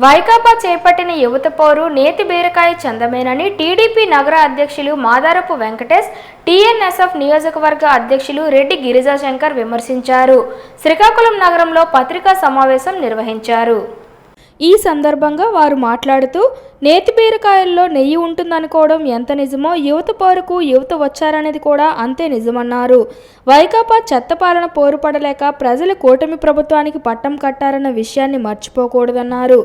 వైకాపా చేపట్టిన యువత పోరు నేతి బీరకాయ చందమేనని టీడీపీ నగర అధ్యక్షులు మాదారపు వెంకటేష్, టీఎన్ఎస్ఎఫ్ నియోజకవర్గ అధ్యక్షులు రెడ్డి గిరిజాశంకర్ విమర్శించారు. శ్రీకాకుళం నగరంలో పత్రికా సమావేశం నిర్వహించారు. ఈ సందర్భంగా వారు మాట్లాడుతూ, నేతి బీరకాయల్లో నెయ్యి ఉంటుందనుకోవడం ఎంత నిజమో యువత పోరుకు యువత వచ్చారనేది కూడా అంతే నిజమన్నారు. వైకాపా చెత్త పాలన పోరుపడలేక ప్రజలు కూటమి ప్రభుత్వానికి పట్టం కట్టారన్న విషయాన్ని మర్చిపోకూడదన్నారు.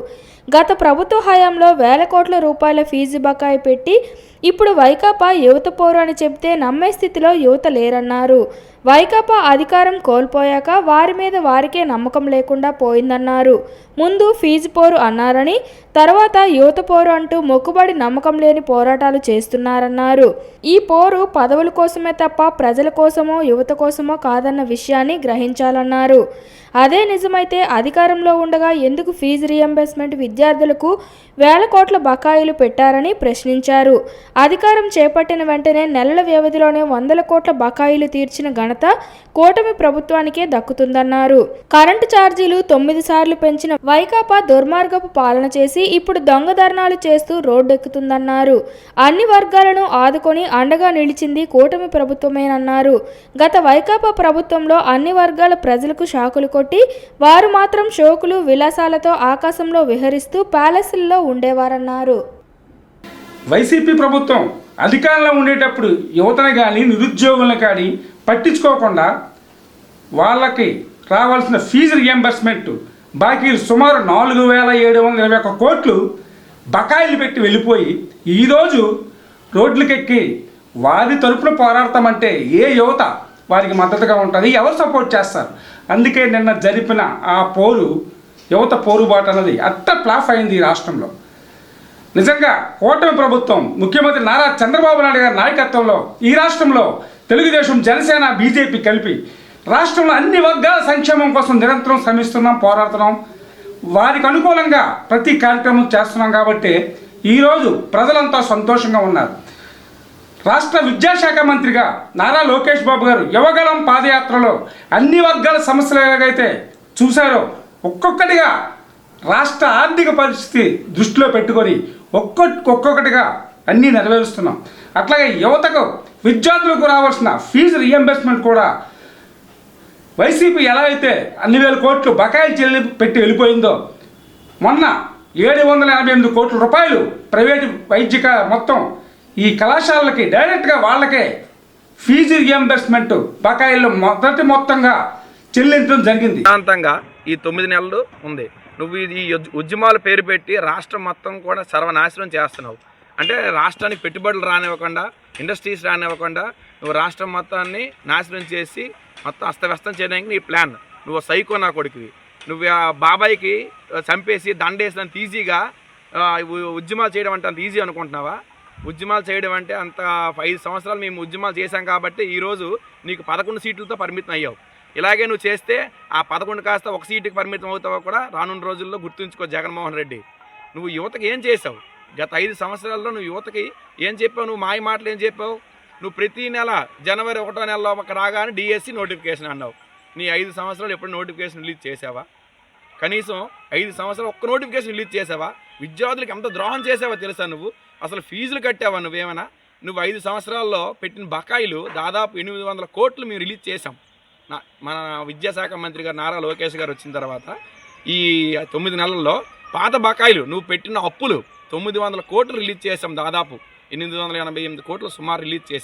గత ప్రభుత్వ హయాంలో వేల కోట్ల రూపాయల ఫీజు బకాయి పెట్టి ఇప్పుడు వైకాపా యువత పోరు అని చెబితే నమ్మే స్థితిలో యువత లేరన్నారు. వైకాపా అధికారం కోల్పోయాక వారి మీద వారికే నమ్మకం లేకుండా పోయిందన్నారు. ముందు ఫీజు పోరు అన్నారని, తర్వాత యువత పోరు అంటూ మొక్కుబడి నమ్మకం లేని పోరాటాలు చేస్తున్నారన్నారు. ఈ పోరు పదవుల కోసమే తప్ప ప్రజల కోసమో యువత కోసమో కాదన్న విషయాన్ని గ్రహించాలన్నారు. అదే నిజమైతే అధికారంలో ఉండగా ఎందుకు ఫీజు రీయింబర్స్మెంట్ విద్యార్థులకు వేల కోట్ల బకాయిలు పెట్టారని ప్రశ్నించారు. అధికారం చేపట్టిన వెంటనే నెలల వ్యవధిలోనే వందల కోట్ల బకాయిలు తీర్చిన ఘనత కూటమి ప్రభుత్వానికే దక్కుతుందన్నారు. కరెంటు ఛార్జీలు 9 సార్లు పెంచిన వైకాపా దుర్మార్గపు పాలన చేసి ఇప్పుడు దొంగ ధర్నాలు చేస్తూ రోడ్డెక్కుతుందన్నారు. అన్ని వర్గాలను ఆదుకొని అండగా నిలిచింది కూటమి ప్రభుత్వమేనన్నారు. గత వైకాపా ప్రభుత్వంలో అన్ని వర్గాల ప్రజలకు షాకులు కొట్టి వారు మాత్రం షోకులు విలాసాలతో ఆకాశంలో విహరిస్తూ ప్యాలెస్ల్లో ఉండేవారన్నారు. వైసీపీ ప్రభుత్వం అధికారంలో ఉండేటప్పుడు యువతను కానీ నిరుద్యోగులను కానీ పట్టించుకోకుండా వాళ్ళకి రావాల్సిన ఫీజు రియంబర్స్మెంట్ బాకీలు సుమారు 4,721 కోట్లు బకాయిలు పెట్టి వెళ్ళిపోయి ఈరోజు రోడ్లకెక్కి వారి తరపున పోరాడతామంటే ఏ యువత వారికి మద్దతుగా ఉంటుంది, ఎవరు సపోర్ట్ చేస్తారు? అందుకే నిన్న జరిపిన ఆ పోరు, యువత పోరుబాటు అన్నది అట్ట ఫ్లాప్ అయింది ఈ రాష్ట్రంలో. నిజంగా కూటమి ప్రభుత్వం ముఖ్యమంత్రి నారా చంద్రబాబు నాయుడు గారి నాయకత్వంలో ఈ రాష్ట్రంలో తెలుగుదేశం, జనసేన, బీజేపీ కలిపి రాష్ట్రంలో అన్ని వర్గాల సంక్షేమం కోసం నిరంతరం శ్రమిస్తున్నాం, పోరాడుతున్నాం. వారికి అనుకూలంగా ప్రతి కార్యక్రమం చేస్తున్నాం కాబట్టి ఈరోజు ప్రజలంతా సంతోషంగా ఉన్నారు. రాష్ట్ర విద్యాశాఖ మంత్రిగా నారా లోకేష్ బాబు గారు యువగళం పాదయాత్రలో అన్ని వర్గాల సమస్యలు ఎలాగైతే చూశారో ఒక్కొక్కటిగా రాష్ట్ర ఆర్థిక పరిస్థితి దృష్టిలో పెట్టుకొని ఒక్కొక్కటిగా అన్నీ నెరవేరుస్తున్నాం. అట్లాగే యువతకు, విద్యార్థులకు రావాల్సిన ఫీజు రియంబర్స్మెంట్ కూడా వైసీపీ ఎలా అయితే అన్ని వేల కోట్లు బకాయిలు పెట్టి వెళ్ళిపోయిందో మొన్న 788 కోట్ల రూపాయలు ప్రైవేటు వైద్యక మొత్తం ఈ కళాశాలలకి డైరెక్ట్గా వాళ్ళకే ఫీజు రియంబర్స్మెంట్ బకాయిల్లో మొత్తంగా చెల్లించడం జరిగింది. శాంతంగా ఈ 9 నెలలు ఉంది. నువ్వు ఈ ఉద్యమాల పేరు పెట్టి రాష్ట్రం మొత్తం కూడా సర్వనాశనం చేస్తున్నావు. అంటే రాష్ట్రానికి పెట్టుబడులు రానివ్వకుండా, ఇండస్ట్రీస్ రానివ్వకుండా నువ్వు రాష్ట్రం మొత్తాన్ని నాశనం చేసి మొత్తం అస్తవ్యస్తం చేయడానికి నీ ప్లాన్. నువ్వు సైకో నా కొడుకువి. నువ్వు ఆ బాబాయికి చంపేసి దండేసినంత ఈజీగా ఉద్యమాలు చేయడం అంటే అంత ఈజీ అనుకుంటున్నావా? ఉద్యమాలు చేయడం అంటే అంత 5 సంవత్సరాలు మేము ఉద్యమాలు చేశాం కాబట్టి ఈరోజు నీకు 11 సీట్లతో పరిమితం అయ్యావు. ఇలాగే నువ్వు చేస్తే ఆ 11 కాస్త 1 సీటుకి పరిమితం అవుతావో కూడా రానున్న రోజుల్లో గుర్తుంచుకో జగన్మోహన్ రెడ్డి. నువ్వు యువతకి ఏం చేసావు? గత 5 సంవత్సరాల్లో నువ్వు యువతకి ఏం చెప్పావు? నువ్వు మాయ మాటలు ఏం చెప్పావు? నువ్వు ప్రతి నెల జనవరి 1వ నెలలో రాగానే డిఎస్సి నోటిఫికేషన్ అన్నావు. నీ 5 సంవత్సరాలు ఎప్పుడు నోటిఫికేషన్ రిలీజ్ చేసావా? కనీసం 5 సంవత్సరాలు ఒక్క నోటిఫికేషన్ రిలీజ్ చేసావా? విద్యార్థులకు ఎంత ద్రోహం చేసావో తెలుసా? నువ్వు అసలు ఫీజులు కట్టావా? నువ్వేమన్నా? నువ్వు 5 సంవత్సరాల్లో పెట్టిన బకాయిలు దాదాపు 800 కోట్లు మేము రిలీజ్ చేసాం. మన విద్యాశాఖ మంత్రి గారు నారా లోకేష్ గారు వచ్చిన తర్వాత ఈ 9 నెలల్లో పాత బకాయిలు నువ్వు పెట్టిన అప్పులు 900 కోట్లు రిలీజ్ చేసాం. దాదాపు 888 కోట్లు సుమారు రిలీజ్ చేసాం.